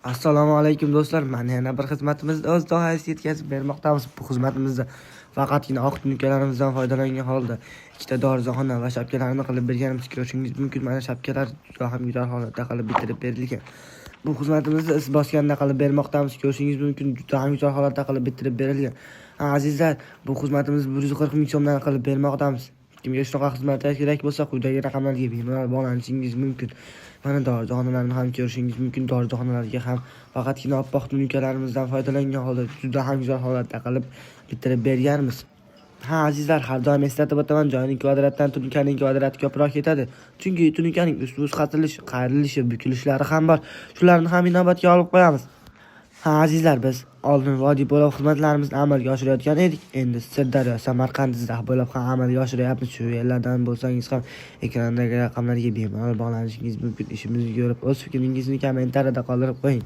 Assalomu alaykum do'stlar. Mana yana bir xizmatimizda o'z nihoyasiga yetkazib bermoqdamiz. Bu xizmatimizda faqatgina oq tunukalarımizdan foydalangan holda ikkita dorixona va shapkalarni qilib berganimiz ko'rishingiz mumkin. Mana shapkalar juda ham go'zal holatda qilib bitirib berilgan. Bu xizmatimizda is bosganda qilib bermoqdamiz. Ko'rishingiz mumkin, juda ham go'zal holatda qilib bitirib berilgan. Azizlar, bu xizmatimizni 140 ming so'mdan qilib bermoqdamiz. Kimga shunaqa xizmatlar kerak bo'lsa, quyidagi raqamlarga bemalol bog'lanishingiz mumkin. Mana dorixonalarni ham ko'rishingiz mumkin. Dorixonalarga ham faqatgina oppoq tunukalarımizdan foydalangan holda juda ham go'zal holatda qilib bitirib berganmiz. Azizlar, har doim eslatib o'taman, joyning kvadratdan tunukaning kvadrati ko'proq ketadi. Chunki tunukaning ust-ust qatilish, qayrilishi, bukilishlari ham bor. Shularni ham inobatga olib qo'yamiz. Azizlar, biz oldin vodiy bo'ylab xizmatlarimizni amalga oshirayotgan edik. Endi Sirdaryo, Samarqand, Jizzax bo'ylab ham amalga oshiryapmiz. Shu yerlardan bo'lsangiz ham ekrandagi raqamlarga bemalol bog'lanishingiz mumkin. Ishimizni ko'rib, o'z fikringizni kommentariyada qoldirib qo'ying.